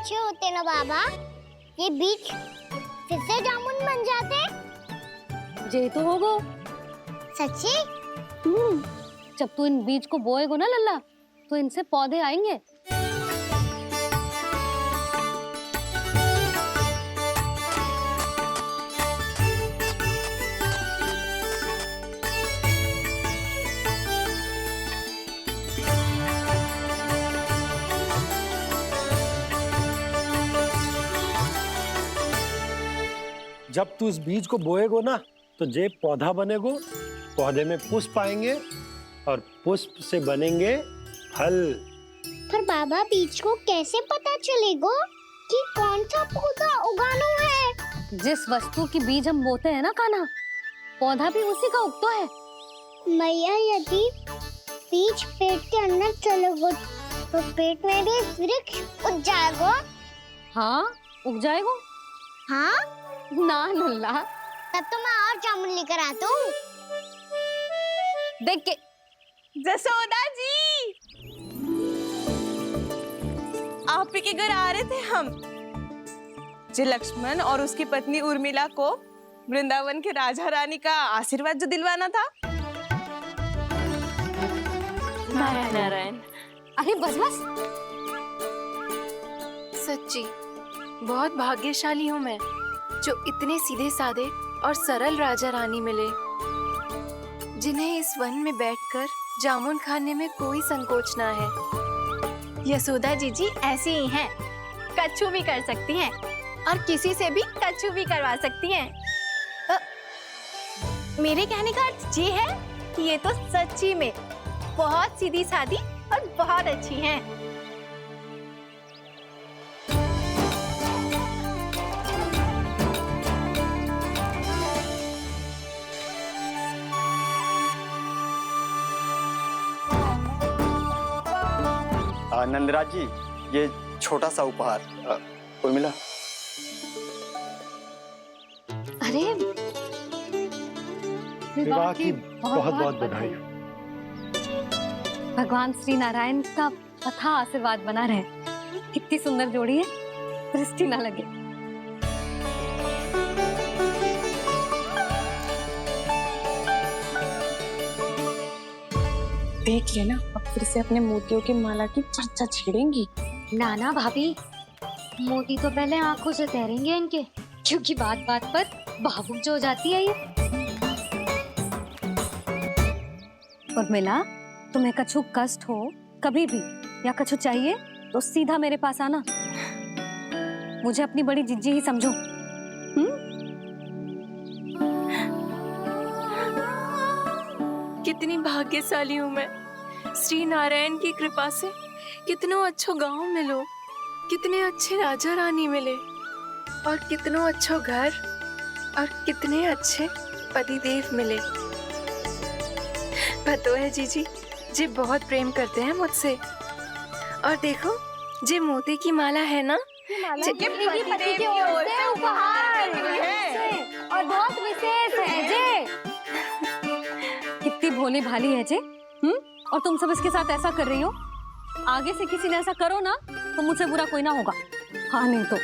अच्छे होते ना बाबा, ये बीज फिर से जामुन बन जाते। जे तो होगो। सच्ची? जब तू इन बीज को बोएगो ना लल्ला, तो इनसे पौधे आएंगे। जब तू इस बीज को बोएगो ना, तो जे पौधा बनेगो, पौधे में पुष्प आएंगे और पुष्प से बनेंगे फल। पर बाबा बीज को कैसे पता चलेगा कि कौन सा पौधा उगाना है? जिस वस्तु की बीज हम बोते हैं ना कान्हा, पौधा भी उसी का उगता है। मैया, यदि बीज पेट के अंदर चलेगा तो पेट में भी वृक्ष उग जाएगा। हाँ, उग जाएगा। हाँ ना लल्ला, तब तो मैं और जामुन लेकर आता हूँ। देख के। जसोदा जी, आप ही के घर आ रहे थे हम। जो लक्ष्मण और उसकी पत्नी उर्मिला को वृंदावन के राजा रानी का आशीर्वाद जो दिलवाना था। नारायण नारायण। अरे बस बस। सच्ची बहुत भाग्यशाली हूँ मैं, जो इतने सीधे साधे और सरल राजा रानी मिले, जिन्हें इस वन में बैठकर जामुन खाने में कोई संकोच ना है। यशोदा जी ऐसी ही हैं, कच्छू भी कर सकती हैं और किसी से भी कच्छू भी करवा सकती हैं। मेरे कहने का अर्थ ये है कि ये तो सच्ची में बहुत सीधी सादी और बहुत अच्छी हैं। नंदराज जी, ये छोटा सा उपहार। उर्मिला। अरे विवाह की बहुत बहुत बधाई। भगवान श्री नारायण का अथाह आशीर्वाद बना रहे। कितनी सुंदर जोड़ी है, दृष्टि ना लगे। देख लेना, अब फिर से अपने मोतियों की माला की चर्चा छेड़ेंगी। नाना भाभी, मोती तो पहले आंखों से तैरेंगे इनके, क्योंकि बात बात पर भावुक जो हो जाती है ये। उर्मिला, तुम्हें कछु कष्ट हो कभी भी या कछु चाहिए तो सीधा मेरे पास आना। मुझे अपनी बड़ी जिज्जी ही समझो। कितनी भाग्यशाली हूँ मैं, श्री नारायण की कृपा से कितनों अच्छो गांव मिलो, कितने अच्छे राजा रानी मिले, और कितनों अच्छो घर और कितने अच्छे पतिदेव मिले। पतो है जीजी, जी बहुत प्रेम करते हैं मुझसे। और देखो, जे मोती की माला है ना, ये पति की ओर से उपहार और बहुत विशेष है जे। कितनी भोली भाली है जे। और तुम सब इसके साथ ऐसा कर रही हो। आगे से किसी ने ऐसा करो ना, तो मुझसे बुरा कोई ना होगा। हाँ नहीं तो।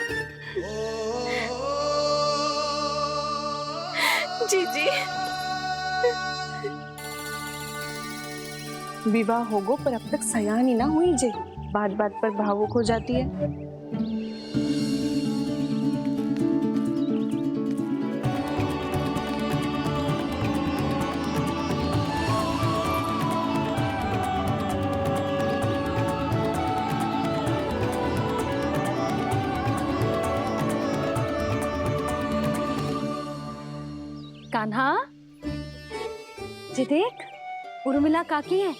जीजी, विवाह होगो पर अब तक सयान ही ना हुई जे, बात बात पर भावुक हो जाती है। कान्हा, जी देख, उर्मिला काकी है।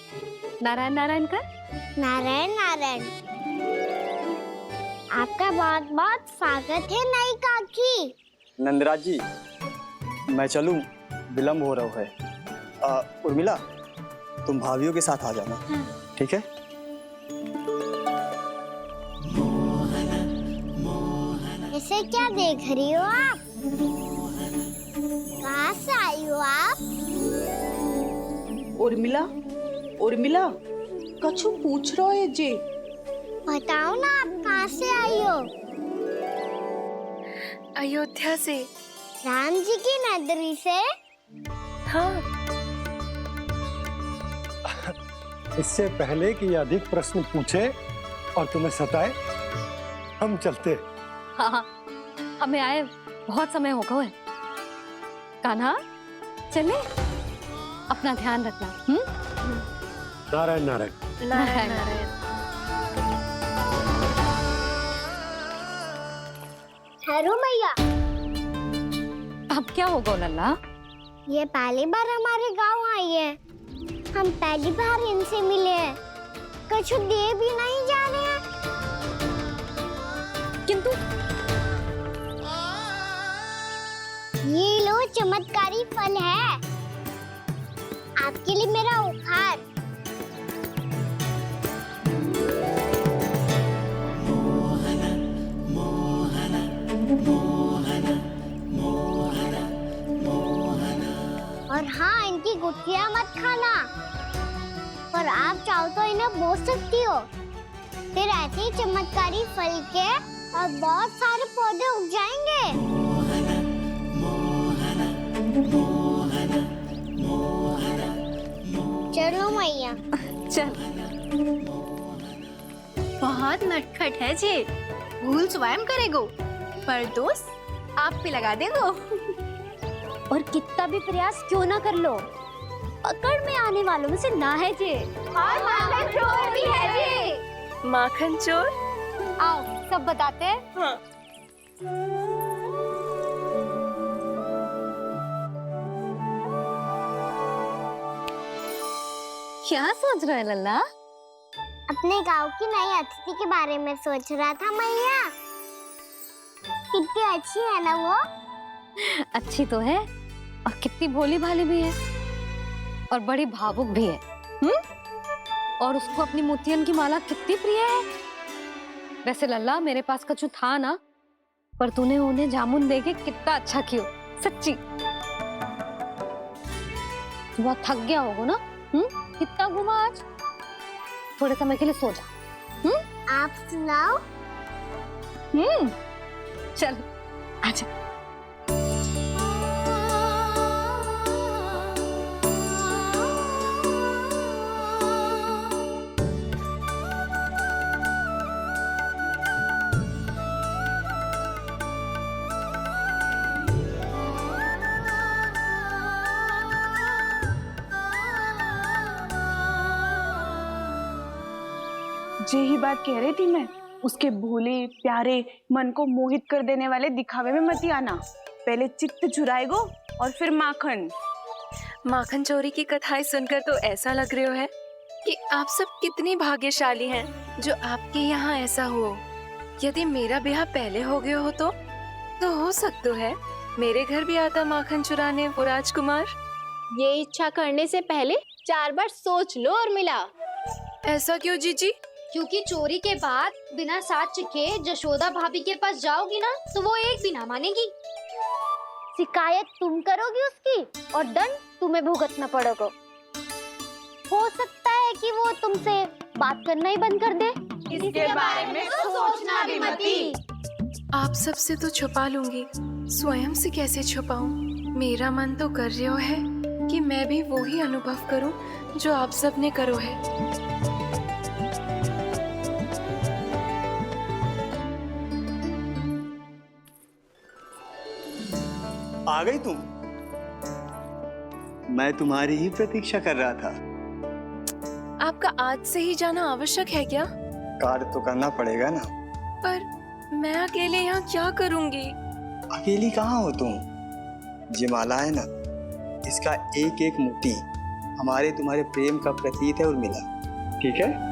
नारायण नारायण कर। नारायण नारायण। आपका बहुत बहुत स्वागत है नई काकी। नंदराज जी, मैं चलूं, विलंब हो रहा है। उर्मिला, तुम भाभियों के साथ आ जाना। ठीक है? इसे क्या देख रही हो आप? कहाँ से आई हो आप? उर्मिला, उर्मिला, कछु पूछ रहा है जे। बताओ ना, आप कहाँ से आई हो? अयोध्या से। राम जी की नगरी से? हाँ। इससे पहले कि ये अधिक प्रश्न पूछे और तुम्हें सताए, हम चलते। हाँ हाँ, हमें आए बहुत समय हो गया है। कान्हा चले, अपना ध्यान रखना। नारायण नारायण। नारायण नारायण। ठहरू मैया, अब क्या होगा लल्ला? ये पहली बार हमारे गांव आई है। हम पहली बार इनसे मिले हैं। कुछ दे भी नहीं जा रहे हैं। किंतु ये लो, चमत्कारी फल है आपके लिए, मेरा उपहार। और हाँ, इनकी गुठलियां मत खाना। और आप चाहो तो इन्हें बो सकती हो। फिर ऐसे ही चमत्कारी फल के और बहुत सारे पौधे उग जाएंगे। चलो मैया। चल। बहुत नटखट है जे, भूल स्वयं करेगो, पर दोस्त आप पे लगा देगो। और कितना भी प्रयास क्यों ना कर लो, पकड़ में आने वालों में से ना है जे। और माखन चोर भी है जे। माखन चोर? आओ सब बताते हैं। हाँ। क्या सोच रहे हैं लल्ला? अपने गांव की नई अतिथि के बारे में सोच रहा था मैया। कितनी अच्छी है ना वो? अच्छी तो है, और कितनी भोली भाली भी है, और बड़ी भावुक भी है। और उसको अपनी मोतियन की माला कितनी प्रिय है। वैसे लल्ला, मेरे पास कछु था ना, पर तूने उन्हें जामुन देके कितना अच्छा किया, सच्ची। बहुत थक गया होगा ना? कितना घुमा आज? थोड़े समय के लिए सो जा। आप सुनाओ। चल आजा। यही बात कह रही थी मैं, उसके भोले प्यारे मन को मोहित कर देने वाले दिखावे में मत आना। पहले चित्त चुराएगो और फिर माखन। माखन चोरी की कथाएं सुनकर तो ऐसा लग रहा है कि आप सब कितनी भाग्यशाली हैं जो आपके यहाँ ऐसा हो। यदि मेरा ब्याह पहले हो गया हो तो हो सकता है मेरे घर भी आता माखन चुराने वो राजकुमार। ये इच्छा करने से पहले 4 बार सोच लो और मिला। ऐसा क्यों जीजी? क्योंकि चोरी के बाद बिना साथ चिखे जशोदा भाभी के पास जाओगी ना, तो वो एक भी ना मानेगी। शिकायत तुम करोगी उसकी, और दंड तुम्हें भुगतना पड़ेगा। हो सकता है कि वो तुमसे बात करना ही बंद कर दे। इसके बारे में तो सोचना भी मती। आप सबसे तो छुपा लूंगी, स्वयं से कैसे छुपाऊं? मेरा मन तो कर रहा है कि मैं भी वो ही अनुभव करूं जो आप सब ने करो है। आ गई तुम? मैं तुम्हारी ही प्रतीक्षा कर रहा था। आपका आज से ही जाना आवश्यक है क्या? कार्य तो करना पड़ेगा ना। पर मैं अकेले यहाँ क्या करूंगी? अकेली कहाँ हो तुम? ये माला है ना, इसका एक एक मोती हमारे तुम्हारे प्रेम का प्रतीक है उर्मिला, ठीक है?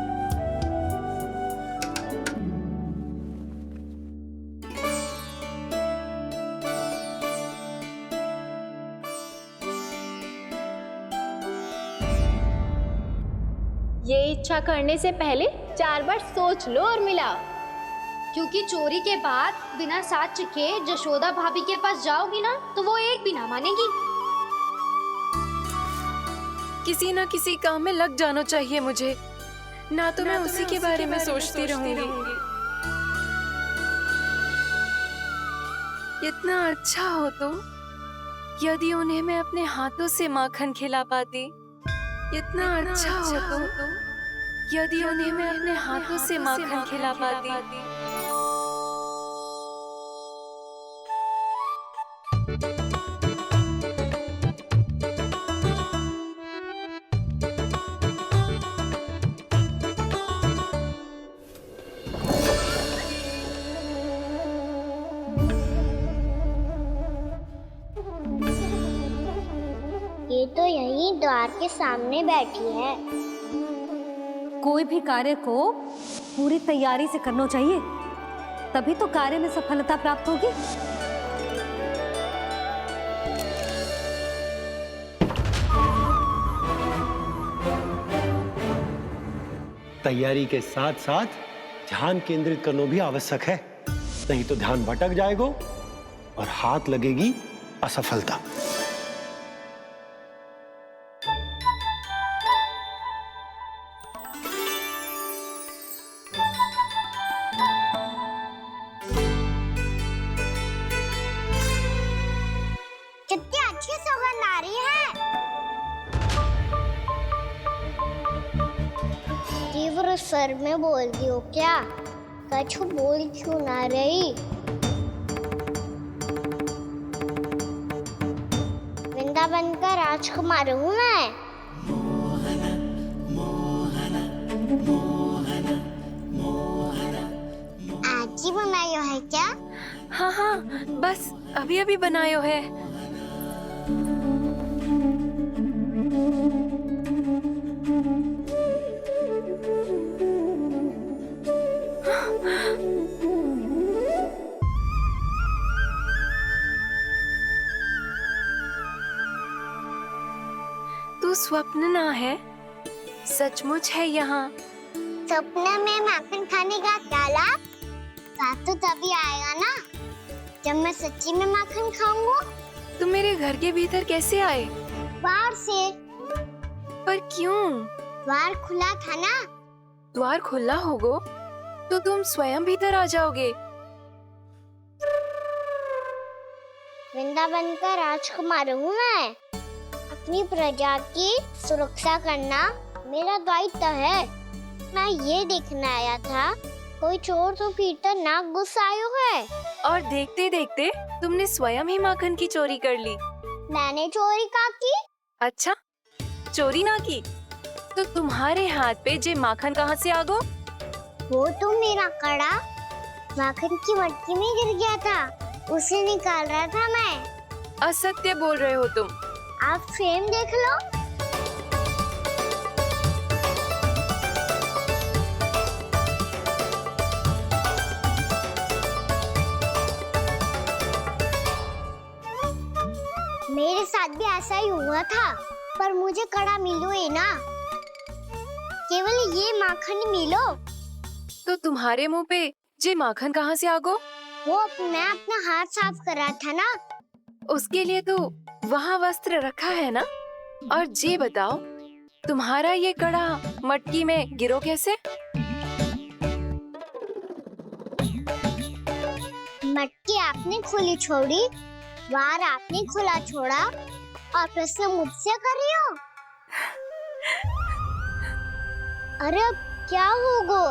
ये इच्छा करने से पहले 4 बार सोच लो और मिला। क्योंकि चोरी के बाद बिना साथ चिखे जशोदा भाभी के पास जाओगी ना, तो वो एक भी ना मानेगी। किसी ना किसी काम में लग जाना चाहिए मुझे। ना तो मैं उसी के बारे में सोचती रहूंगी। इतना अच्छा हो तो यदि उन्हें मैं अपने हाथों से माखन खिला पाती। इतना अच्छा हो तो यदि उन्हें मैं अपने हाथों से माखन खिला पाती। ये तो यहीं द्वार के सामने बैठी है। कोई भी कार्य को पूरी तैयारी से करना चाहिए, तभी तो कार्य में सफलता प्राप्त होगी। तैयारी के साथ साथ ध्यान केंद्रित करना भी आवश्यक है, नहीं तो ध्यान भटक जाएगा और हाथ लगेगी असफलता। कितनी अच्छी सुगंध आ रही है। तीव्र स्वर में बोलती हो क्या? कछु बोल क्यों ना रही? वृंदावन का राजकुमार हूँ मैं। आज ही बनायो है क्या? हाँ हाँ, बस अभी अभी बनायो है। तू स्वप्न ना है, सचमुच है यहाँ। सपने में माखन खाने का क्या लाभ? स्वाद तो तभी आएगा ना जब मैं सच्ची में माखन खाऊंगा। तुम मेरे घर के भीतर कैसे आए? बाहर से। पर क्यों? द्वार खुला था ना। द्वार खुला होगा तो तुम स्वयं भीतर आ जाओगे। वृंदावन का राजकुमार हूँ मैं। अपनी प्रजा की सुरक्षा करना मेरा दायित्व है। मैं ये देखने आया था कोई चोर तो भीतर ना घुस आयो है। और देखते देखते तुमने स्वयं ही माखन की चोरी कर ली। मैंने चोरी का की? अच्छा, चोरी ना की तो तुम्हारे हाथ पे जे माखन कहाँ से आ गो? वो तो मेरा कड़ा माखन की मटकी में गिर गया था, उसे निकाल रहा था मैं। असत्य बोल रहे हो तुम। आप फ्रेम देख लो। मेरे साथ भी ऐसा ही हुआ था, पर मुझे कड़ा मिलो ही ना, केवल ये माखन मिलो। तो तुम्हारे मुंह पे जे माखन कहाँ से आ गो? वो मैं अपना हाथ साफ कर रहा था ना। उसके लिए तो वहाँ वस्त्र रखा है ना। और जे बताओ, तुम्हारा ये कड़ा मटकी में गिरो कैसे? मटकी आपने खुली छोड़ी, द्वार आपने खुला छोड़ा, और प्रश्न मुझसे कर रही हो? अरे अब क्या होगा?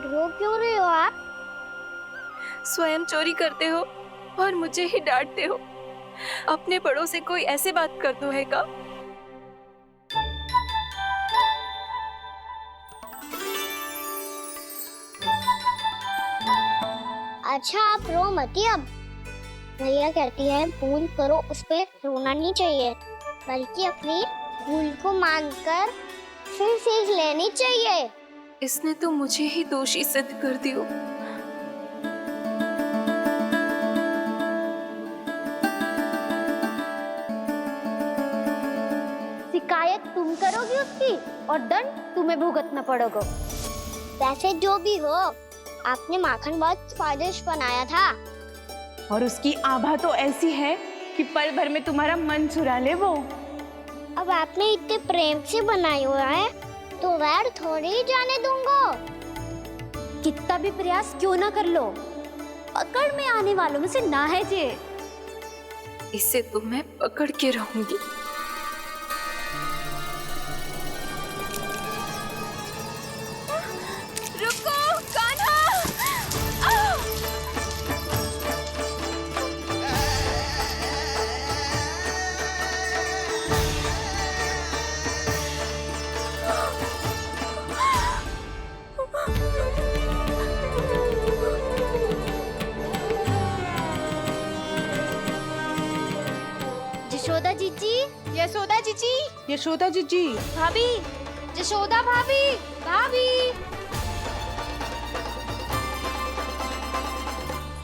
रो क्यों रहे हो आप? स्वयं चोरी करते हो और मुझे ही डांटते हो। अपने बड़ों से कोई ऐसे बात कर दो है का? अच्छा आप रो मती अब। भैया कहती है भूल करो, उस पे रोना नहीं चाहिए, बल्कि अपनी भूल को मानकर फिर सीख लेनी चाहिए। इसने तो मुझे ही दोषी सिद्ध कर दियो। शिकायत तुम करोगी उसकी और दंड तुम्हें भुगतना पड़ेगा। वैसे जो भी हो, आपने माखन बहुत स्वादिष्ट बनाया था। और उसकी आभा तो ऐसी है कि पल भर में तुम्हारा मन चुरा ले वो। अब आपने इतने प्रेम से बनाया हुआ है तो वैर थोड़ी जाने दूंगा। कितना भी प्रयास क्यों ना कर लो, पकड़ में आने वालों में से ना है जे। इसे तो मैं पकड़ के रहूंगी। रुको कान्हा! यशोदा जीजी, यशोदा जीजी, यशोदा जीजी, भाभी, यशोदा भाभी, भाभी।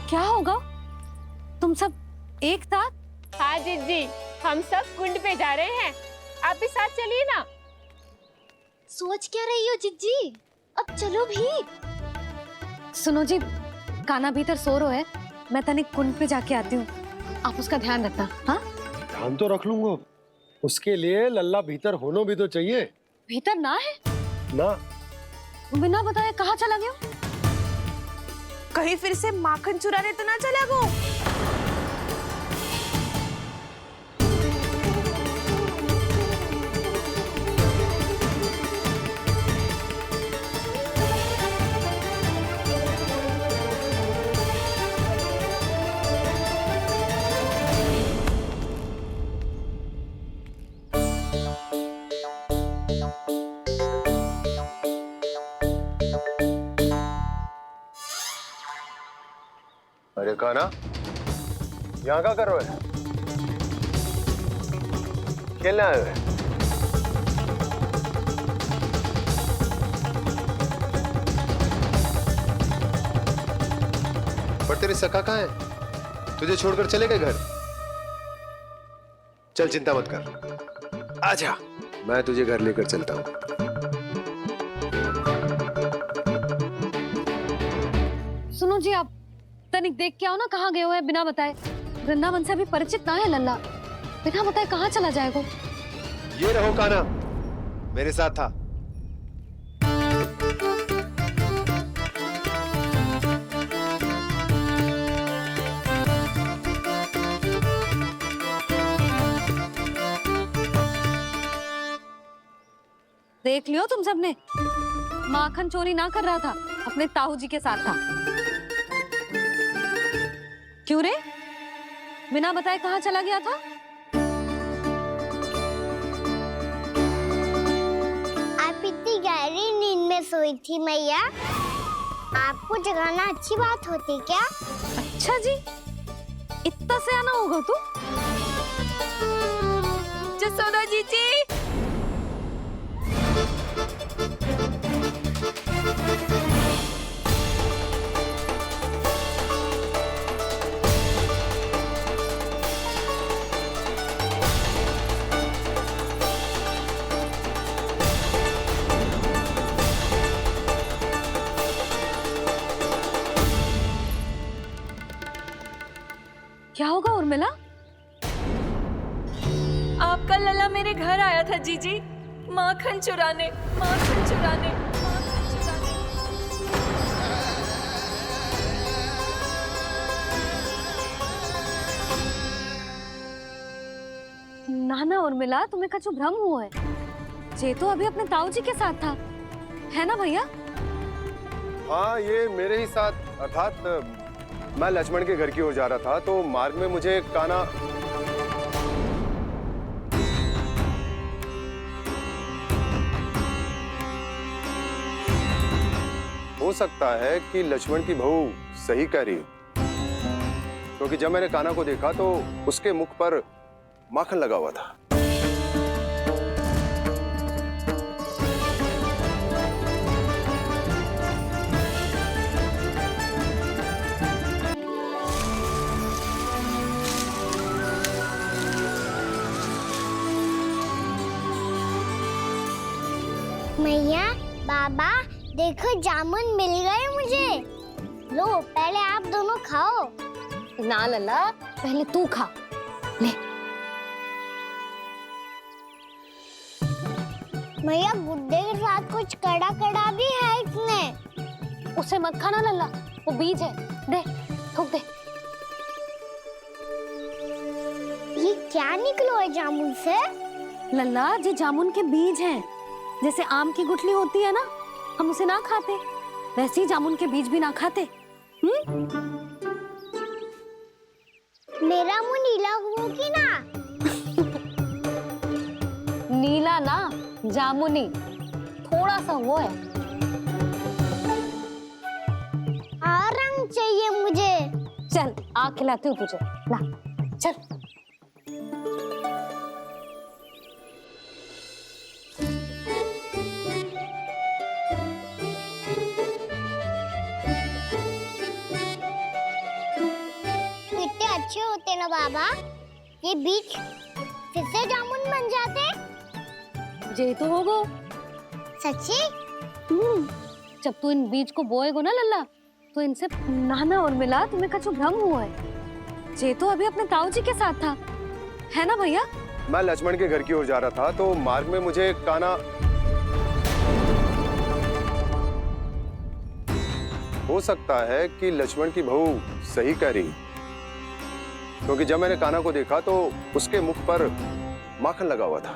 क्या होगा? तुम सब एक साथ? हाँ जीजी, हम सब कुंड पे जा रहे हैं, आप भी साथ चलिए ना। सोच क्या रही हो जिज्जी? अब चलो भी। सुनो जी, कान्हा भीतर सो रहा है, मैं तनिक कुंड पे जाके आती हूँ, आप उसका ध्यान रखना। हाँ, ध्यान तो रख लूंगा, उसके लिए लल्ला भीतर होना भी तो चाहिए। भीतर ना है? ना, बिना बताए कहाँ चला गया? कहीं फिर से माखन चुराने तो ना चला गो। अरे कान्हा, यहाँ क्या कर रहे हो? खेलने आए हुए? पर तेरे सखा कहाँ है? तुझे छोड़कर चले गए घर? चल चिंता मत कर, आजा, मैं तुझे घर लेकर चलता हूँ। सुनो जी, आप तनिक देख के आओ ना कहाँ गए हुए हैं बिना बताए। वृंदावन से अभी परिचित ना है लल्ला, बिना बताए कहाँ चला जाएगा? ये रहो कान्हा, मेरे साथ था। देख लियो तुम सबने, माखन चोरी ना कर रहा था, अपने ताऊ जी के साथ था। क्यों रे, बिना बताए कहाँ चला गया था? आप इतनी गहरी नींद में सोई थी मैया, आपको जगाना अच्छी बात होती क्या? अच्छा जी, इतना सियाना होगा तू? जसोदा जीजी, क्या होगा उर्मिला? आपका लल्ला मेरे घर आया था जीजी, माखन चुराने, माखन चुराने, माखन चुराने। ना ना उर्मिला, तुम्हें कछु भ्रम हुआ है। जे तो अभी अपने ताऊ जी के साथ था, है ना भैया? हाँ, ये मेरे ही साथ, अर्थात मैं लक्ष्मण के घर की ओर जा रहा था, तो मार्ग में मुझे कान्हा हो सकता है कि लक्ष्मण की बहू सही कह रही, क्योंकि जब मैंने कान्हा को देखा तो उसके मुख पर माखन लगा हुआ था। मैया, बाबा, देखो जामुन मिल गए मुझे। लो, पहले आप दोनों खाओ। ना लल्ला, पहले तू खा ले। मैया गुड्डे के साथ कुछ कड़ा कड़ा भी है इसमें। उसे मत खाना लल्ला, वो बीज है। दे, थूक दे। ये क्या निकलो है जामुन से? लल्ला, ये जामुन के बीज हैं। जैसे आम की गुठली होती है ना, हम उसे ना खाते, वैसे ही जामुन के बीज भी ना खाते। मेरा मुंह नीला हुआ कि ना? नीला ना, जामुनी, थोड़ा सा वो है। और रंग चाहिए मुझे। चल, आ खिलाती हूँ तुझे, ला, चल। कितने अच्छे होते ना बाबा, ये बीज फिर से जामुन बन जाते। जे तो होगो। सच्ची? जब तू इन बीज को बोएगो ना लल्ला, तो इनसे नाना और मिला तुम्हें कछु भ्रम हुआ है। जे तो अभी अपने ताऊ जी के साथ था, है ना भैया? मैं लक्ष्मण के घर की ओर जा रहा था तो मार्ग में मुझे कान्हा हो सकता है कि लक्ष्मण की बहू सही कह रही, क्योंकि जब मैंने कान्हा को देखा तो उसके मुख पर माखन लगा हुआ था।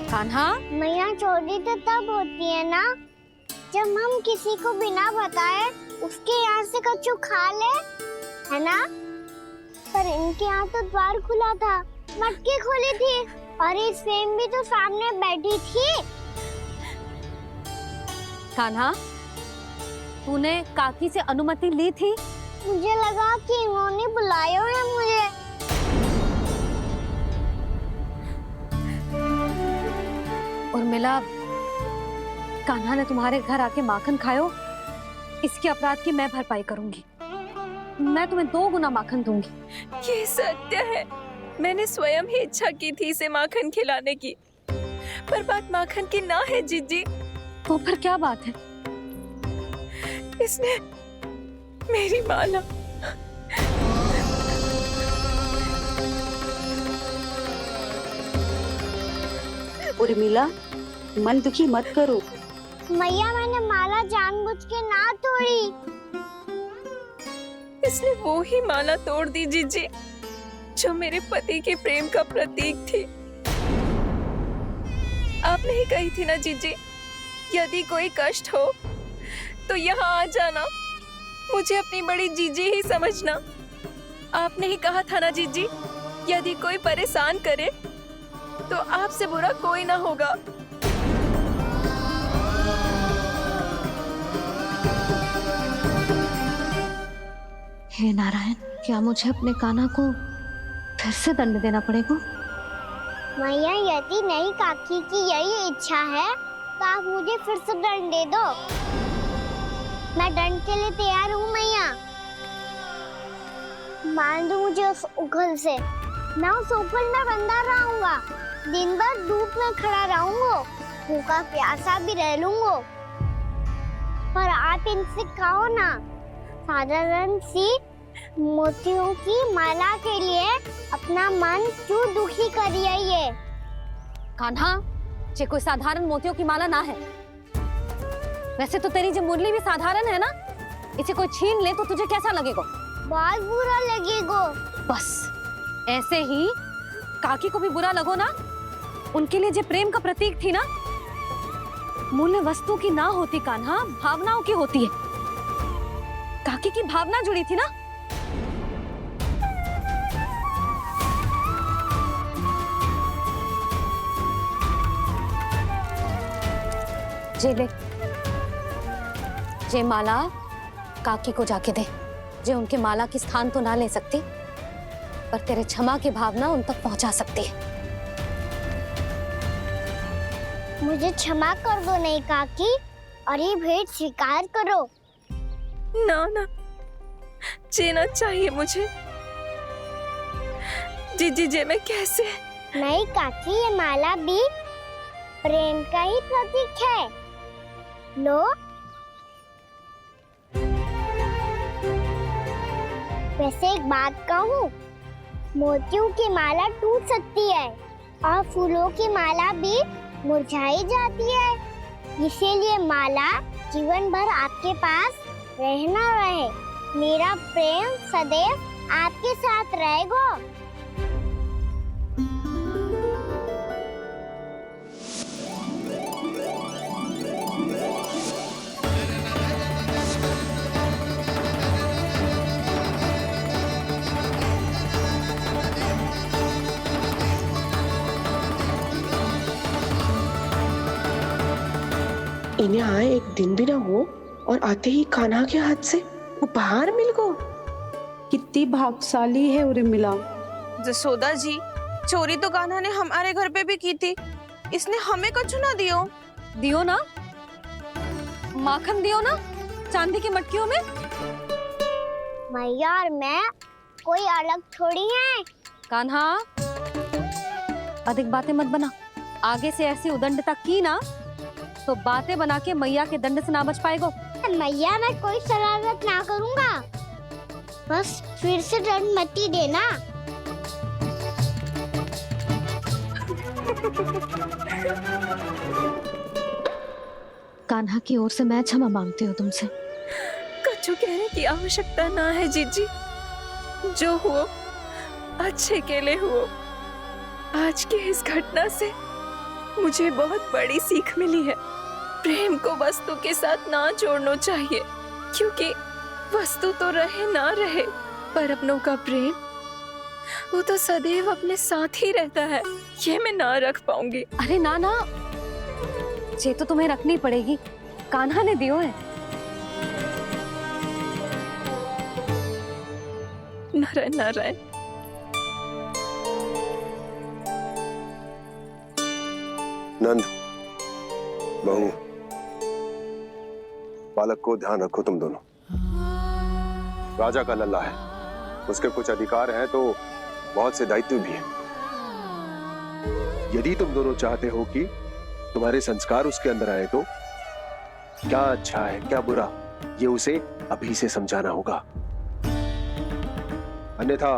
कान्हा, मैया चोरी तो तब होती है ना जब हम किसी को बिना बताए उसके यहाँ से कछु खा ले, है ना? पर इनके यहाँ तो द्वार खुला था, मटकी खोली थी और इस फेम भी तो सामने बैठी थी। कान्हा, तूने काकी से अनुमति ली थी? मुझे लगा कि इन्होंने बुलाया है मुझे। और मिला, कान्हा ने तुम्हारे घर आके माखन खायो, इसके अपराध की मैं भरपाई करूंगी। मैं तुम्हें 2 गुना माखन दूंगी। ये सत्य है, मैंने स्वयं ही इच्छा की थी इसे माखन खिलाने की, पर बात माखन की ना है जीजी। तो फिर क्या बात है? इसने मेरी माला उर्मिला, मन दुखी मत करो। मैया, मैंने माला जानबूझ के ना तोड़ी। इसने वो ही माला तोड़ दी जीजी जो मेरे पति के प्रेम का प्रतीक थी। आपने ही कही थी ना जीजी, यदि कोई कष्ट हो तो यहाँ आ जाना, मुझे अपनी बड़ी जीजी ही समझना। आपने ही कहा था ना जीजी, यदि कोई परेशान करे तो आपसे बुरा कोई ना होगा। हे नारायण, क्या मुझे अपने कान्हा को फिर से दंड देना पड़ेगा? मैया, यदि नहीं काकी की यही इच्छा है तो आप मुझे फिर से दंड दे दो। मैं दंड के लिए तैयार हूँ मैया। मान दो मुझे उस उखल से, मैं उस उखल में बंधा रहूंगा, दिन भर धूप में खड़ा रहूंगा, भूखा प्यासा भी रह लूंगा। पर आप इनसे कहो ना, साधारण सी मोतियों की माला के लिए अपना मन क्यों दुखी करिए? ये कान्हा, ये कोई साधारण मोतियों की माला ना है। वैसे तो तेरी जो मुरली भी साधारण है ना, इसे कोई छीन ले तो तुझे कैसा लगेगा? बहुत बुरा लगेगा। बस ऐसे ही काकी को भी बुरा लगो ना। उनके लिए जो प्रेम का प्रतीक थी ना, मूल्य वस्तु की ना होती कान्हा, भावनाओं की होती है। काकी की भावना जुड़ी थी ना। जे ले, जे माला काकी को जाके दे। जे उनके माला की स्थान तो ना ले सकती, पर तेरे क्षमा की भावना उन तक पहुंचा सकती है। मुझे क्षमा कर दो नहीं काकी, और ये भेंट स्वीकार करो। ना ना, जीना चाहिए मुझे। जीजी जे मैं कैसे? नहीं काकी, ये माला भी प्रेम का ही प्रतीक है। लो, वैसे एक बात कहूँ, मोतियों की माला टूट सकती है और फूलों की माला भी मुरझाई जाती है। इसीलिए माला जीवन भर आपके पास रहना रहे। मेरा प्रेम सदैव आपके साथ रहेगा। इन्हें आए एक दिन भी ना हो और आते ही कान्हा के हाथ से उपहार मिल गो। कितनी भाग्यशाली है उर्मिला। जसोदा जी, चोरी तो कान्हा ने हमारे घर पे भी की थी। इसने हमें कुछ ना दियो। दियो ना, माखन दियो ना चांदी की मटकियों में। मैया और मैं कोई अलग थोड़ी हैं। कान्हा, अधिक बातें मत बना। आगे से ऐसी उदंडता की ना तो बातें बना के मैया के दंड से ना बच पाएगो। मैया, मैं कोई शरारत ना करूंगा, बस फिर से दंड मत ही देना। कान्हा की ओर से मैं क्षमा मांगती हूँ तुमसे। कछु कहने की आवश्यकता ना है जीजी। जो हुआ अच्छे के लिए हुआ। आज की इस घटना से मुझे बहुत बड़ी सीख मिली है। प्रेम को वस्तु के साथ ना जोड़ना चाहिए, क्योंकि वस्तु तो रहे ना रहे, पर अपनों का प्रेम वो तो सदैव अपने साथ ही रहता है। ये मैं ना रख पाऊंगी। अरे ना ना, ये तो तुम्हें रखनी पड़ेगी। कान्हा ने दियो है। नारायण नारायण। नंद, बहू, बालक को ध्यान रखो तुम दोनों। राजा का लल्ला है, उसके कुछ अधिकार हैं तो बहुत से दायित्व भी हैं। यदि तुम दोनों चाहते हो कि तुम्हारे संस्कार उसके अंदर आए तो क्या अच्छा है क्या बुरा, ये उसे अभी से समझाना होगा। अन्यथा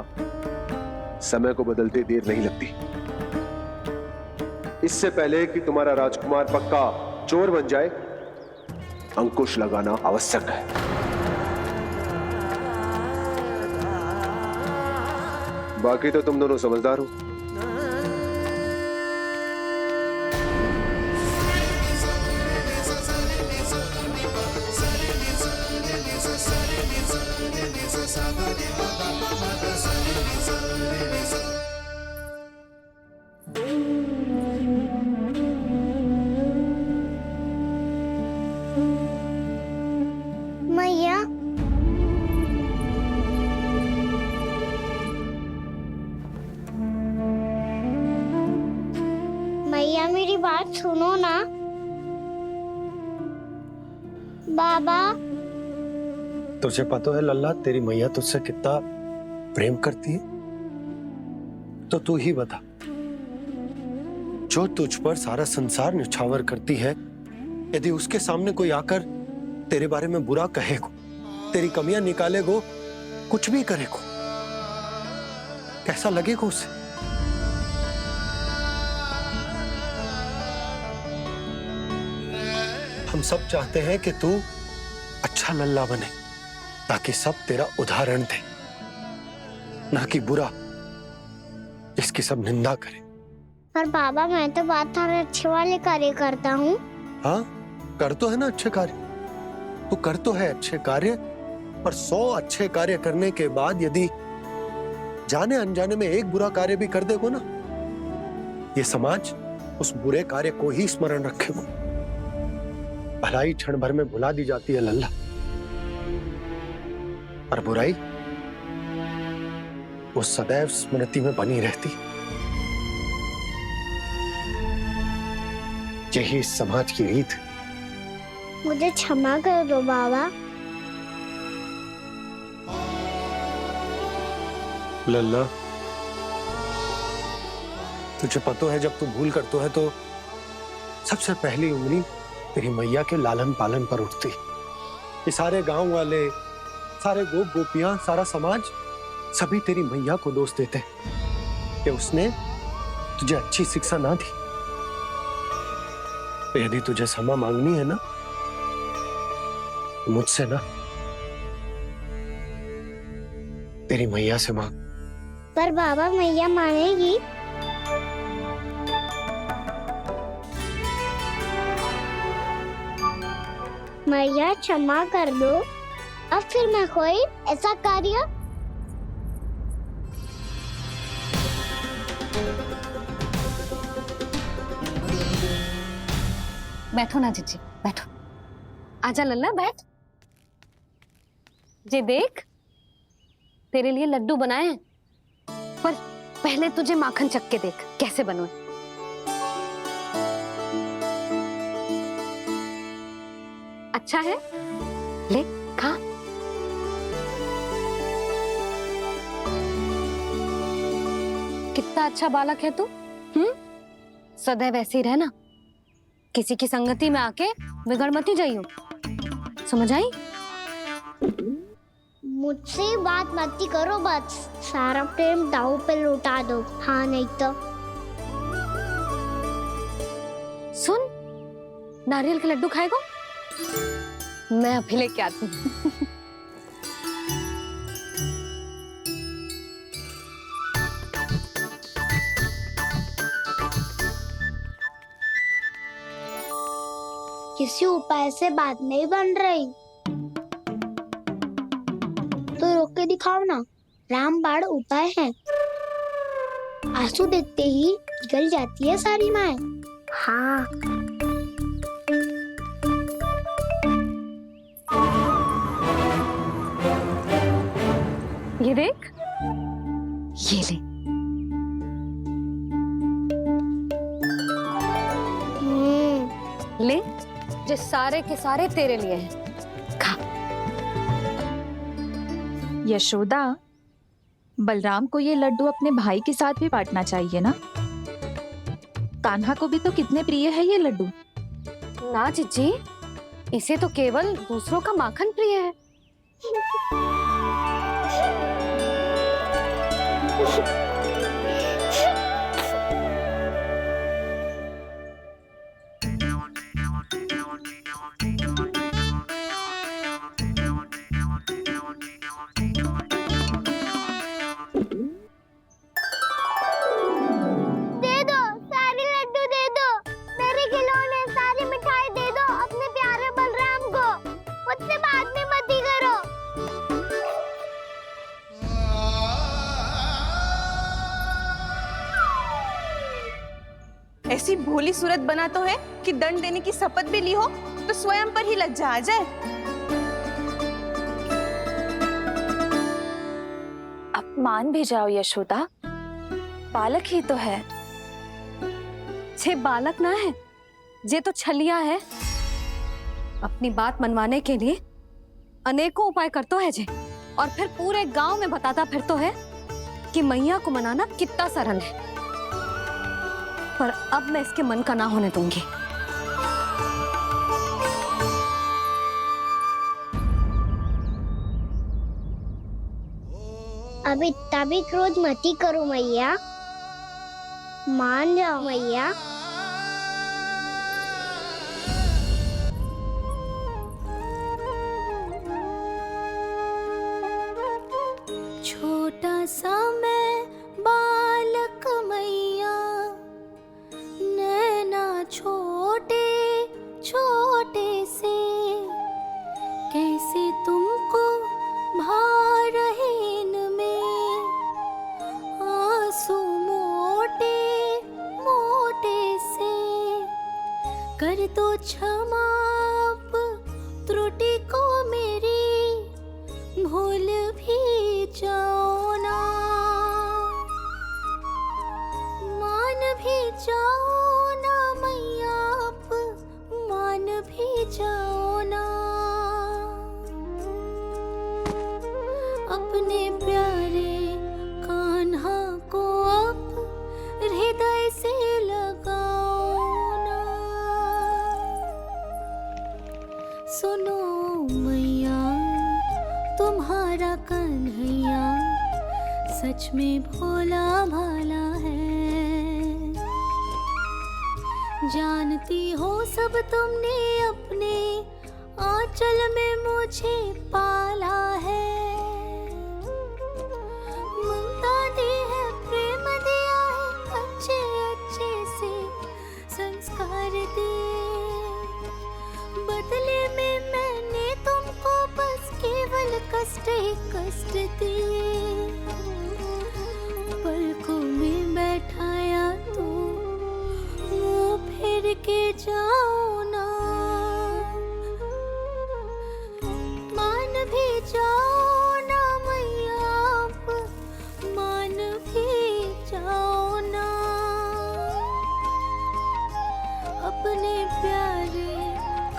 समय को बदलते देर नहीं लगती। इससे पहले कि तुम्हारा राजकुमार पक्का चोर बन जाए, अंकुश लगाना आवश्यक है। बाकी तो तुम दोनों समझदार हो। मैया, मैया मेरी बात सुनो ना। बाबा, तुझे पता है लल्ला, तेरी मैया तुझसे कितना प्रेम करती है। तो तू ही बता, जो तुझ पर सारा संसार न्यौछावर करती है, यदि उसके सामने कोई आकर तेरे बारे में बुरा कहेगो, तेरी कमियां निकालेगो, कुछ भी करेगो, कैसा लगेगा उसे? हम सब चाहते हैं कि तू अच्छा लल्ला बने, ताकि सब तेरा उदाहरण दे, ना कि बुरा जिसकी सब निंदा करे। पर बाबा, मैं तो बात थारे अच्छे वाले कार्य करता हूँ। हाँ, कर तो है ना अच्छे कार्य, तू कर तो है अच्छे कार्य, पर 100 अच्छे कार्य करने के बाद यदि जाने अनजाने में एक बुरा कार्य भी कर देगो ना, ये समाज उस बुरे कार्य को ही स्मरण रखेगो। भलाई क्षण भर में भुला दी जाती है लल्ला, पर बुराई वो सदैव स्मृति में बनी रहती। यही इस समाज की रीत। मुझे क्षमा कर दो बाबा। लल्ला, तुझे पता है, जब तू भूल करतो है तो सबसे पहली उंगली तेरी मैया के लालन पालन पर उठती। ये सारे गांव वाले, सारे गोप गोपियां, सारा समाज सभी तेरी मैया को दोष देते हैं कि उसने तुझे अच्छी शिक्षा ना दी। तो यदि तुझे क्षमा मांगनी है ना, मुझसे ना, तेरी मैया से मांग। पर बाबा मैया मानेगी? मैया क्षमा कर दो, अब फिर मैं कोई ऐसा कार्य। बैठो ना जीजी, बैठो। आजा लल्ला, बैठ। जे देख, तेरे लिए लड्डू बनाए हैं, पर पहले तुझे माखन चख के देख कैसे बने। अच्छा है, ले खा। कितना अच्छा बालक है तू। सदैव ऐसे ही रहना, किसी की संगति में आके बिगड़ मत जाइयो, समझ आई? मुझसे बात मत करो, बस सारा प्रेम दाव पे लौटा दो। हाँ नहीं तो सुन, नारियल के लड्डू खाएगा? मैं अभी लेके आती हूँ। किसी उपाय से बात नहीं बन रही तो रोक के दिखाओ ना। रामबाण उपाय है, आंसू देखते ही पिघल जाती है सारी माए। हाँ ये देख, ये ले। ले, जो सारे के सारे तेरे लिए हैं, खा। यशोदा, बलराम को ये लड्डू अपने भाई के साथ भी बांटना चाहिए ना। कान्हा को भी तो कितने प्रिय है ये लड्डू। ना जीजी, इसे तो केवल दूसरों का माखन प्रिय है। ऐसी भोली सूरत बना तो है कि दंड देने की शपथ भी ली हो तो स्वयं पर ही लज्जा आ जाए। अब मान भी जाओ यशोदा, बालक ही तो है। छे बालक ना है, ये तो छलिया है। अपनी बात मनवाने के लिए अनेकों उपाय करतो है जे, और फिर पूरे गांव में बताता फिरतो है कि मैया को मनाना कितना सरल है। पर अब मैं इसके मन का ना होने दूंगी। अब इतना भी क्रोध मती करो मैया, मान जाओ मैया। छोटा सा मैं बालक मैया, नैना छोटे छोटे से, कैसे तुमको भा रहे इनमें आंसू मोटे मोटे से। कर दो क्षमा त्रुटि को मेरी, भूल भी जाओ ना, मान भी जाओ ना मैया, आप मान भी जाओ ना। अपने प्यारे कान्हा को अब हृदय से लगाओ ना। में भोला भाला है। जानती हो सब तुमने अपने आंचल में मुझे पाला है। ममता दी है, प्रेम दिया है, अच्छे अच्छे से संस्कार दिए। बदले में मैंने तुमको बस केवल कष्ट ही कष्ट दिए। पलकों में बैठाया तो मुंह फेर के जाओ ना, मान भी जाओ ना मैया, आप मान भी जाओ ना। अपने प्यारे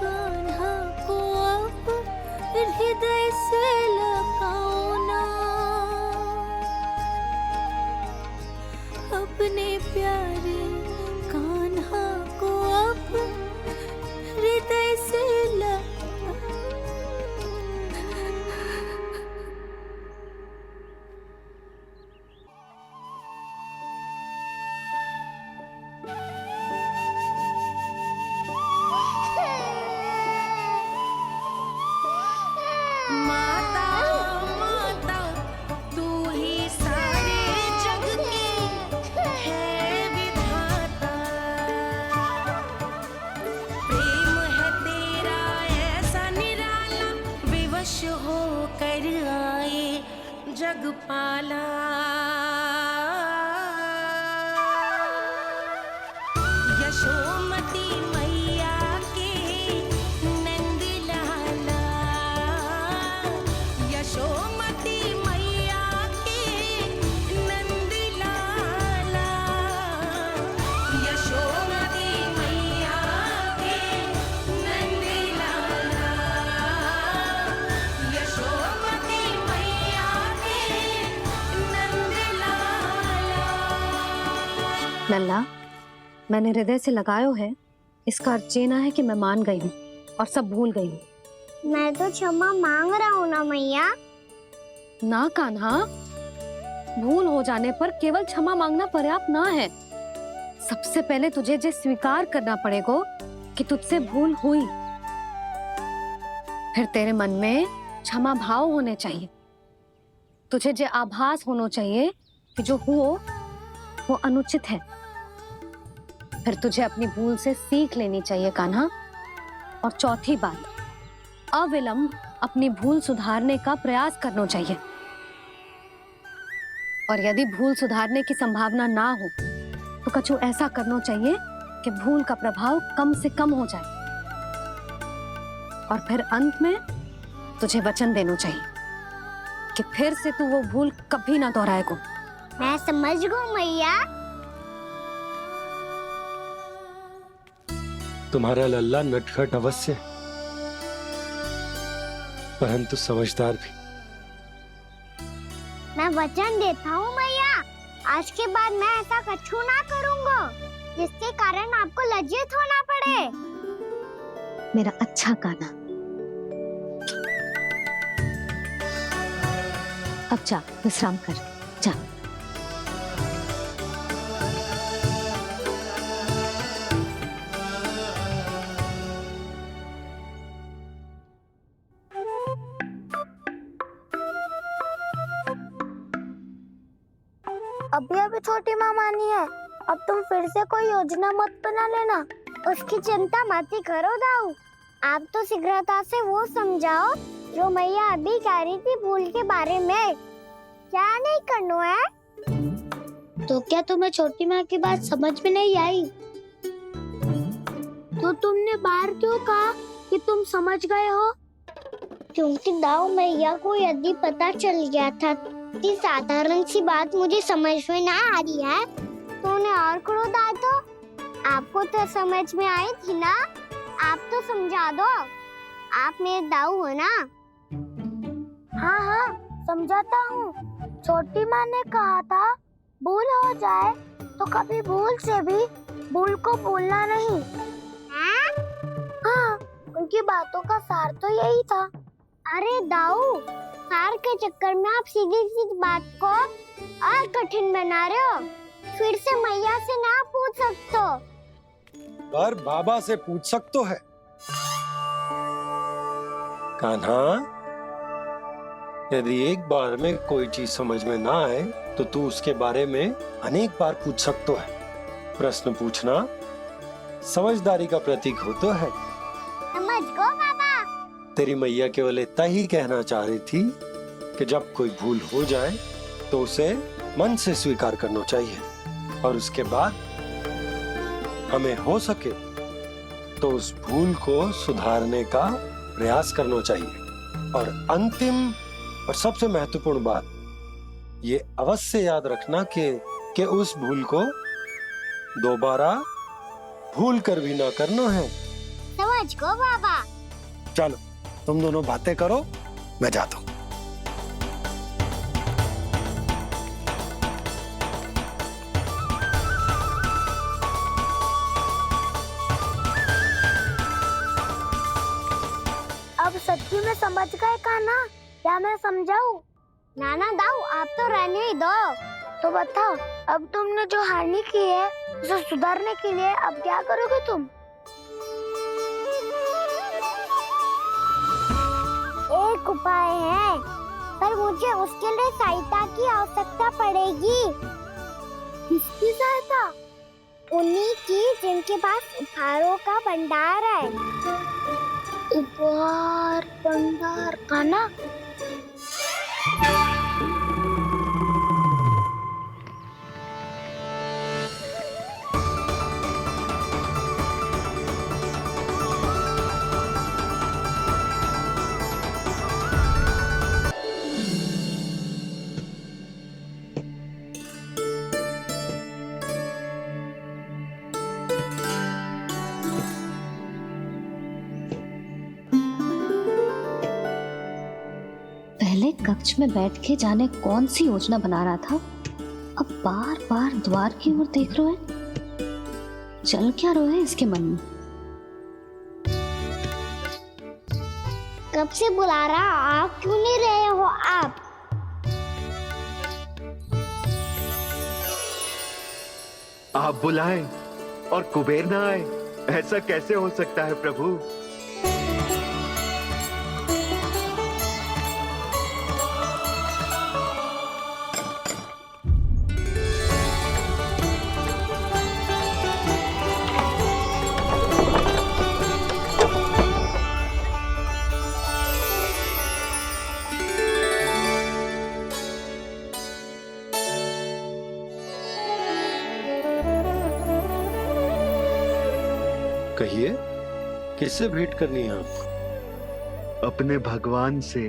कान्हा को अब हृदय से लगाओ ना। अपने प्यारे कान्हा को अब हृदय से माता माता तू ही सारे जग की है विधाता। प्रेम है तेरा ऐसा निराला, विवश होकर आए जग पाला। यशोमती मैया के नंद लाला, यशोमती मैया के नंद लाला, यशोमती मैया के नंद लाला, यशोमती मैया के नंद लाला। लल्ला, मैंने हृदय से लगायो है, इसका अर्थ ये ना है कि मैं मान गई हूँ और सब भूल गई हूँ। मैं तो क्षमा मांग रहा हूँ ना मैया। ना कान्हा, भूल हो जाने पर केवल क्षमा मांगना पर्याप्त ना है। सबसे पहले तुझे जे स्वीकार करना पड़ेगा कि तुझसे भूल हुई। फिर तेरे मन में क्षमा भाव होने चाहिए। तुझे जे आभास होना चाहिए कि जो हुआ वो अनुचित है। फिर तुझे अपनी भूल से सीख लेनी चाहिए कान्हा। और चौथी बात, अविलंब अपनी भूल सुधारने का प्रयास करना चाहिए। और यदि भूल सुधारने की संभावना ना हो तो कछु ऐसा करना चाहिए कि भूल का प्रभाव कम से कम हो जाए। और फिर अंत में तुझे वचन देना चाहिए कि फिर से तू वो भूल कभी ना दोहराएगा। मैं समझ गई मैया। तुम्हारा लल्ला नटखट अवश्य, परंतु समझदार भी। मैं वचन देता हूँ मैया, आज के बाद मैं ऐसा कछु ना करूँगा जिसके कारण आपको लज्जित होना पड़े। मेरा अच्छा कान्हा, अब जा विश्राम कर, जा। अभी अभी छोटी माँ मानी है, अब तुम फिर से कोई योजना मत बना लेना। उसकी चिंता मत ही करो दाऊ। आप तो शीघ्रता से वो समझाओ जो मैया अभी कह रही थी भूल के बारे में। क्या नहीं करना है? तो क्या तुम्हें छोटी माँ की बात समझ में नहीं आई? तो तुमने बाहर क्यों कहा कि तुम समझ गए हो? क्योंकि दाऊ मैया को यदि पता चल गया था कि साधारण सी बात मुझे समझ में ना आ रही है तो उन्हें और क्रोध आया। तो आपको तो समझ में आई थी ना, आप तो समझा दो। आप मेरे दाऊ हो ना। हाँ हाँ समझाता हूँ। छोटी माँ ने कहा था भूल हो जाए तो कभी भूल से भी भूल को भूलना नहीं। हाँ उनकी बातों का सार तो यही था। अरे दाऊ, सार के चक्कर में आप सीधी सीधी बात को और कठिन बना रहे हो। फिर से मैया से ना पूछ सकते हो। पर बाबा से पूछ सकते है। कान्हा, यदि एक बार में कोई चीज समझ में ना आए तो तू उसके बारे में अनेक बार पूछ सकते है। प्रश्न पूछना समझदारी का प्रतीक होता है। समझ गो बाबा। तेरी मैया केवल इतना ही कहना चाह रही थी कि जब कोई भूल हो जाए तो उसे मन से स्वीकार करना चाहिए और उसके बाद हमें हो सके तो उस भूल को सुधारने का प्रयास करना चाहिए। और अंतिम और सबसे महत्वपूर्ण बात ये अवश्य याद रखना कि उस भूल को दोबारा भूल कर भी ना करना है। समझ गो बाबा। चलो तुम दोनों बातें करो, मैं जाता हूँ। अब सच्ची में समझ गए कान्हा? क्या मैं समझाऊं? नाना दाऊ, आप तो रहने ही दो। तो बताओ, अब तुमने जो हानि की है उसे सुधारने के लिए अब क्या करोगे तुम? एक उपाय है, पर मुझे उसके लिए सहायता की आवश्यकता पड़ेगी। किसकी सहायता? उन्हीं की जिनके पास उपहारों का भंडार है। उपहार भंडार का ना? पहले कक्ष में बैठ के जाने कौन सी योजना बना रहा था, अब बार बार द्वार की ओर देख रहे हैं। चल क्या रहा है इसके मन में? कब से बुला रहा, आप क्यों नहीं रहे हो? आप बुलाएं और कुबेर ना आए, ऐसा कैसे हो सकता है प्रभु? कहिए, किससे भेंट करनी है आपको? अपने भगवान से।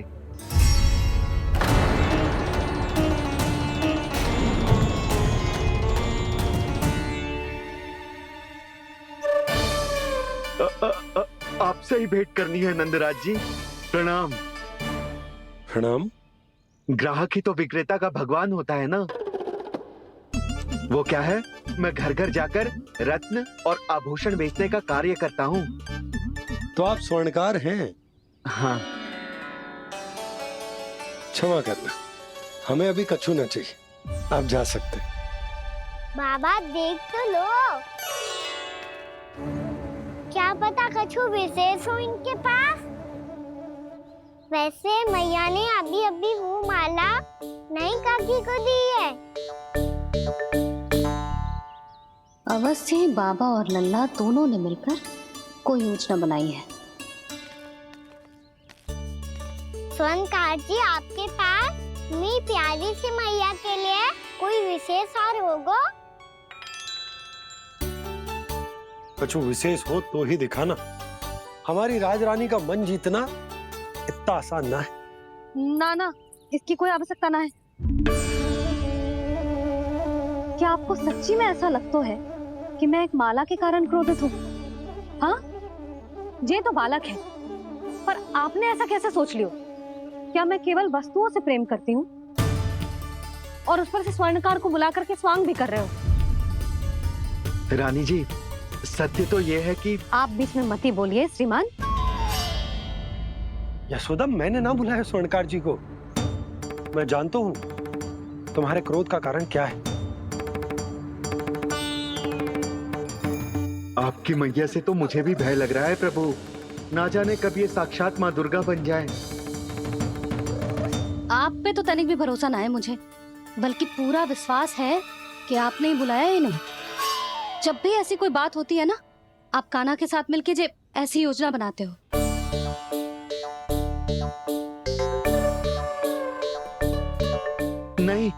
आपसे ही भेंट करनी है नंदराज जी। प्रणाम। प्रणाम। ग्राहक ही तो विक्रेता का भगवान होता है ना। वो क्या है, मैं घर घर जाकर रत्न और आभूषण बेचने का कार्य करता हूँ। तो आप स्वर्णकार हैं? हाँ। क्षमा करना, हमें अभी कछु न चाहिए, आप जा सकते हैं। बाबा देख तो लो, क्या पता कछु विशेष हो इनके पास। वैसे मैया ने अभी अभी वो माला नई काकी को दी है। अवश्य ही बाबा और लल्ला दोनों ने मिलकर कोई योजना बनाई है। स्वर्णकार जी, आपके पास मेरी प्यारी सी मैया के लिए कोई विशेष और होगा? कछु विशेष हो तो ही दिखाना। हमारी राजरानी का मन जीतना इतना आसान ना है। ना, इसकी कोई आवश्यकता ना है। क्या आपको सच्ची में ऐसा लगता है कि मैं एक माला के कारण क्रोधित हूँ? हाँ, ये तो बालक है, पर आपने ऐसा कैसे सोच लियो? क्या मैं केवल वस्तुओं से प्रेम करती हूँ और उस पर से स्वर्णकार को बुला करके स्वांग भी कर रहे हो? रानी जी, सत्य तो ये है कि आप बीच में मत ही बोलिए श्रीमान। यशोदा, मैंने ना बुलाया स्वर्णकार जी को। मैं जानता हूँ तुम्हारे क्रोध का कारण क्या है? आपकी मैया से तो मुझे भी भय लग रहा है प्रभु। ना जाने कब ये साक्षात माँ दुर्गा बन जाए। आप पे तो तनिक भी भरोसा ना है मुझे, बल्कि पूरा विश्वास है कि आपने ही बुलाया इन्हें। जब भी ऐसी कोई बात होती है ना, आप कान्हा के साथ मिलके जे ऐसी योजना बनाते हो। नहीं,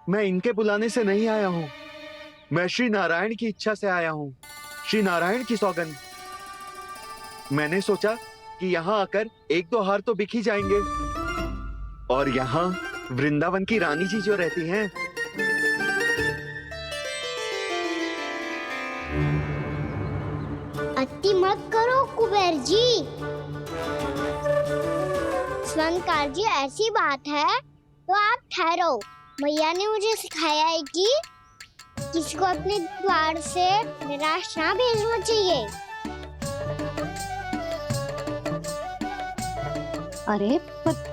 मैं इनके बुलाने से नहीं आया हूँ। मैं श्री नारायण की इच्छा से आया हूँ, श्री नारायण की सौगंध। मैंने सोचा कि यहाँ आकर एक दो हार तो बिक ही जाएंगे। और यहाँ वृंदावन की रानी जी जो रहती हैं, अति मत करो कुबेर जी। स्वर्णकार जी, ऐसी बात है तो आप ठहरो। मैया ने मुझे सिखाया है कि किसी को अपने द्वार से निराश ना भेजना चाहिए। अरे पर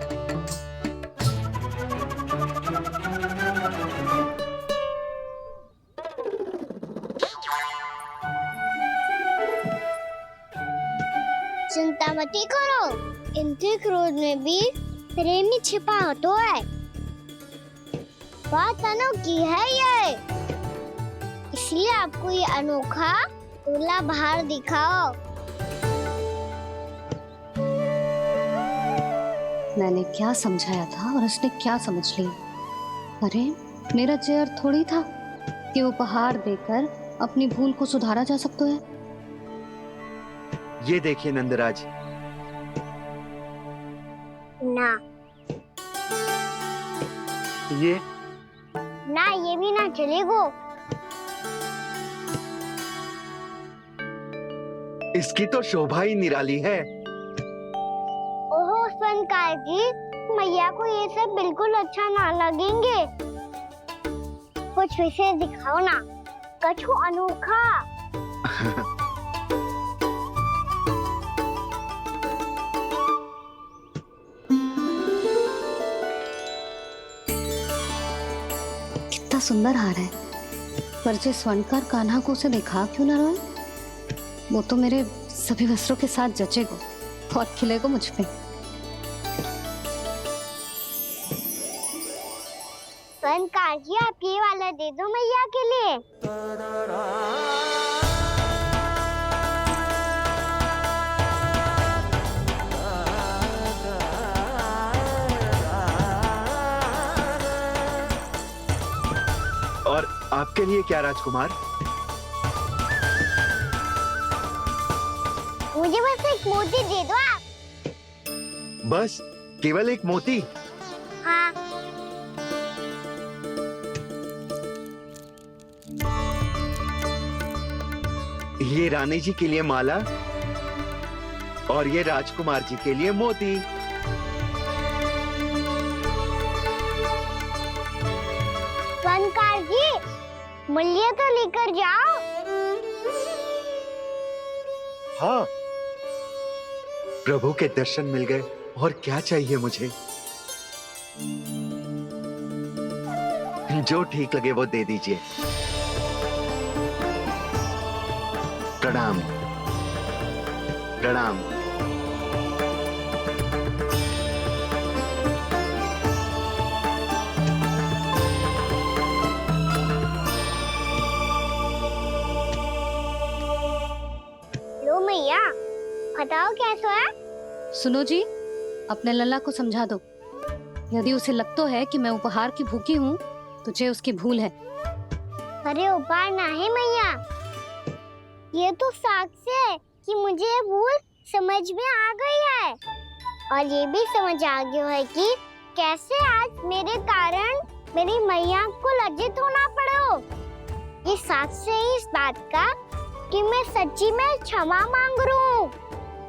चिंता मत करो, इनके क्रोध में भी प्रेम ही छिपा तो है। बात अनोखी है ये, इसलिए आपको ये अनोखा दूल्हा बाहर दिखाओ। मैंने क्या समझाया था और उसने क्या समझ लिया। अरे मेरा चेयर थोड़ी था कि उपहार देकर अपनी भूल को सुधारा जा सकता है। ये देखिए नंदराज। ना ये ना, ये भी ना चलेगो। इसकी तो शोभा ही निराली है। ओहो स्वर्णकार जी, मैया को ये सब बिल्कुल अच्छा ना लगेंगे। कुछ विशेष दिखाओ ना, कछु अनोखा। कितना सुंदर हार है, पर जो स्वर्णकार कान्हा को उसे दिखा क्यों ना रोए? वो तो मेरे सभी वस्त्रों के साथ जचेगा और खिलेगा मुझ पे। स्वर्णकार जी, आप ये वाला दे दो मैया के लिए। और आपके लिए क्या राजकुमार? मुझे बस एक मोती दे दो आप। बस केवल एक मोती? हाँ। ये रानी जी के लिए माला और ये राजकुमार जी के लिए मोती। स्वर्णकार जी, मूल्य तो लेकर जाओ। हाँ, प्रभु के दर्शन मिल गए, और क्या चाहिए मुझे? जो ठीक लगे वो दे दीजिए। प्रणाम प्रणाम। लो मैया, बताओ कैसा है? सुनो जी, अपने लल्ला को समझा दो। यदि उसे लगता है कि मैं उपहार की भूखी हूँ, तो ये उसकी भूल है। अरे उपहार ना है मैया, ये तो साक्ष्य है कि मुझे ये भूल समझ में आ गई है, और ये भी समझ आ गया है कि कैसे आज मेरे कारण मेरी मैया को लज्जित होना पड़ो। ये साक्ष्य है इस बात का कि मैं सच्ची में क्षमा मांग रहा हूँ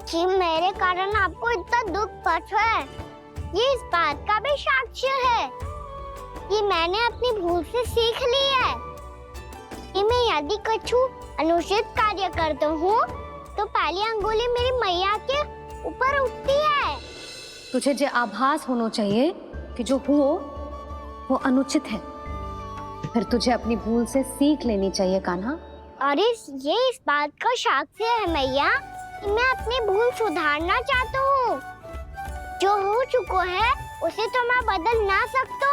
कि मेरे कारण आपको इतना दुख पहुंचा है। ये इस बात का भी साक्ष्य है कि मैंने अपनी भूल से सीख ली है कि मैं यदि कुछ अनुचित कार्य करता हूँ तो पहली अंगुली मेरी मैया के ऊपर उठती है। तुझे जो आभास होना चाहिए कि जो हुओ वो अनुचित है। फिर तुझे अपनी भूल से सीख लेनी चाहिए कान्हा। और ये इस बात का साक्ष्य है मैया कि मैं अपनी भूल सुधारना चाहता हूँ। जो हो चुका है उसे तो मैं बदल ना सकता,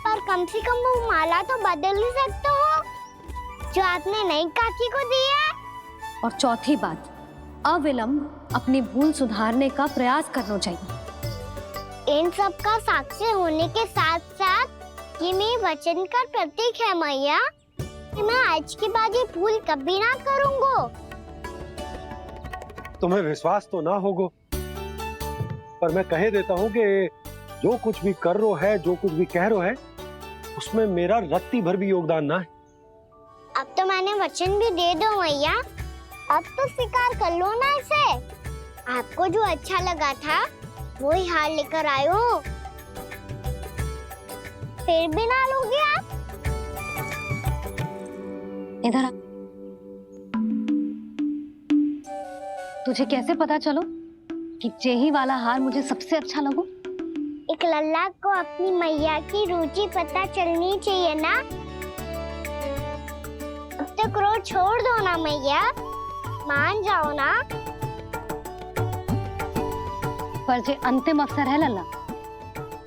पर कम से कम वो माला तो बदल ही सकता हूँ जो आपने नई काकी को दी है। और चौथी बात, अविलंब अपनी भूल सुधारने का प्रयास करना चाहिए। इन सब का साक्षी होने के साथ साथ ये मेरे वचन का प्रतीक है मैया कि मैं आज के बाद ये भूल कभी ना करूँगा। तुम्हें विश्वास तो ना होगा, पर मैं कह देता हूँ कि जो कुछ भी कर रो है, जो कुछ भी कह रो है, उसमें मेरा रत्ती भर भी योगदान ना है। अब तो मैंने वचन भी दे दो मैया, अब तो स्वीकार कर लो ना इसे। आपको जो अच्छा लगा था वही हार लेकर आयो, फिर भी ना लोगे आप? इधर आ। तुझे कैसे पता चलो कि जेही वाला हार मुझे सबसे अच्छा लगो? एक लल्ला को अपनी मैया की रुचि पता चलनी चाहिए ना। अब तक क्रोध छोड़ दो ना मैया, मान जाओ ना। पर जे अंतिम अवसर है लल्ला,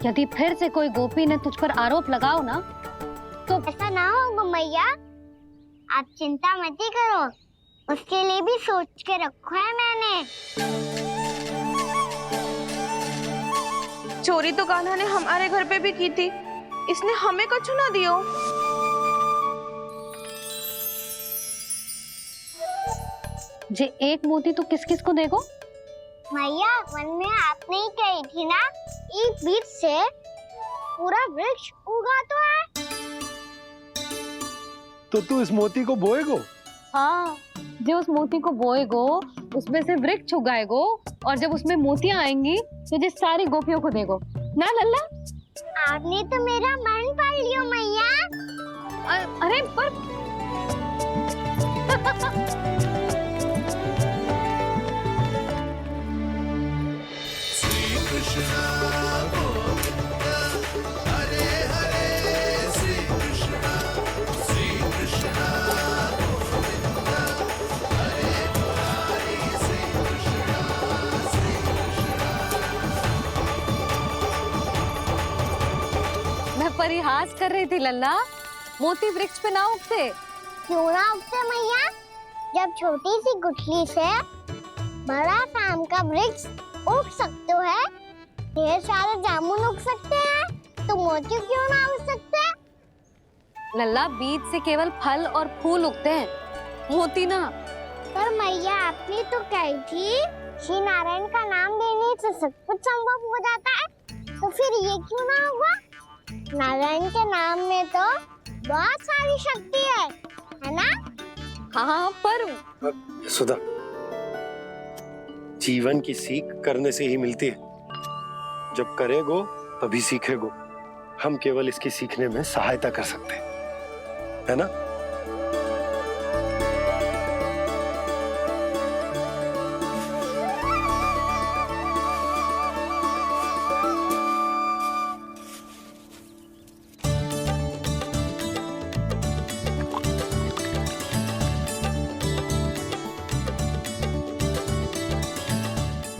यदि फिर से कोई गोपी ने तुझ पर आरोप लगाओ ना तो ऐसा ना होगा मैया, आप चिंता मत ही करो, उसके लिए भी सोच के रखा है मैंने। चोरी तो कान्हा ने हमारे घर पे भी की थी, इसने हमें कुछ ना दियो। जे एक मोती तो किस किस को देगो? मैया मन में आपने ही कही थी ना, एक बीज से पूरा वृक्ष उगा तो है। तो तू इस मोती को बोएगो? हाँ, जो उस मोती को बोएगो उसमें से वृक्ष उगाएगो, और जब उसमें मोतियां आएंगी तो जिस सारी गोपियों को देगो ना लल्ला। आपने तो मेरा मन पढ़ लियो मैया। अरे पर श्री कृष्ण गोविंद हरे हरे, श्री कृष्ण गोविंद हरे मुरारी, श्री कृष्ण मैं परिहास कर रही थी लल्ला, मोती वृक्ष पे ना उगते। क्यों ना उगते मैया? जब छोटी सी गुठली से बड़ा आम का वृक्ष उग सकते है, ढेर सारे जामुन उग सकते हैं, तो मोती क्यों ना उग सकते? लल्ला, बीज से केवल फल और फूल उगते हैं, मोती ना। पर मैया आपने तो कही थी श्री नारायण का नाम लेने से सब कुछ संभव हो जाता है, तो फिर ये क्यों ना होगा? नारायण के नाम में तो बहुत सारी शक्ति है ना? हाँ, पर सुधा, जीवन की सीख करने से ही मिलती है। जब करेगो तभी सीखेगो। हम केवल इसकी सीखने में सहायता कर सकते हैं, है ना?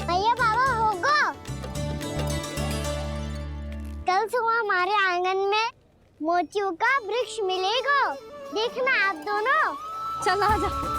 भैया बाबा होगा, कल सुबह हमारे आंगन में मोतियों का वृक्ष मिलेगा, देखना आप दोनों। चल आजा।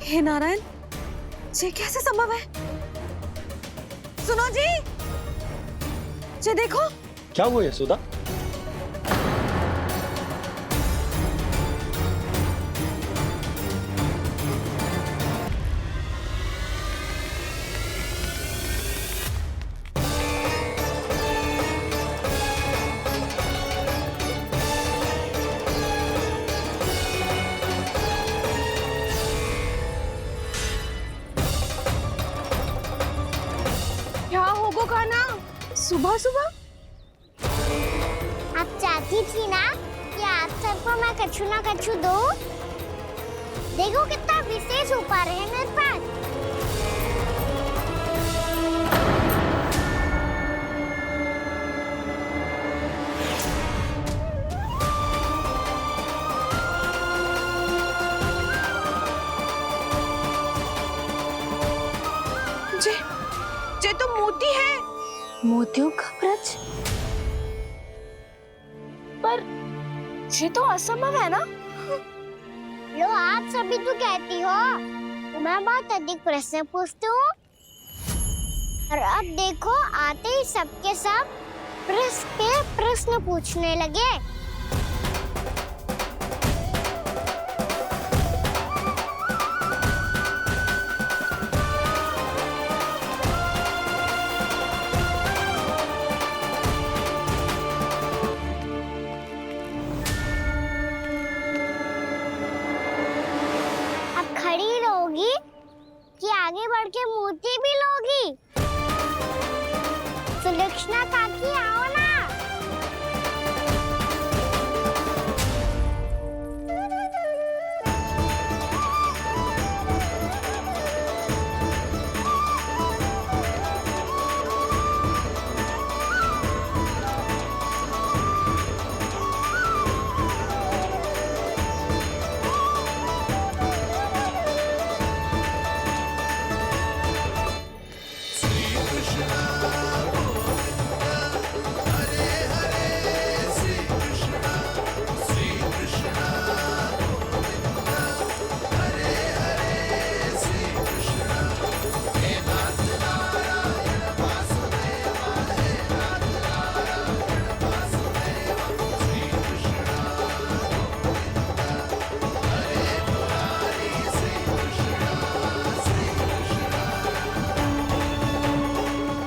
हे नारायण, ये कैसे संभव है? सुनो जी, ये देखो। क्या हुआ यशोदा? क्या होगा कान्हा सुबह सुबह? आप चाहती थी ना कि आप सबको मैं कछु ना कछु दूं? देखो कितना विशेष उपहार है मेरे पास। ये तो मोती है। मोतियों का ब्रज? पर ये तो असंभव है ना? लो, आप सभी तो कहती हो तो मैं बहुत अधिक प्रश्न पूछती हूँ, और अब देखो आते ही सबके सब प्रश्न पे प्रश्न पूछने लगे। खड़ी रहोगी कि आगे बढ़ के मोती भी लोगी? सुलक्षणा काकी आओ ना।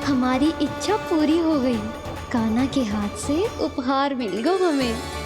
हमारी इच्छा पूरी हो गई। कान्हा के हाथ से उपहार मिल गया हमें।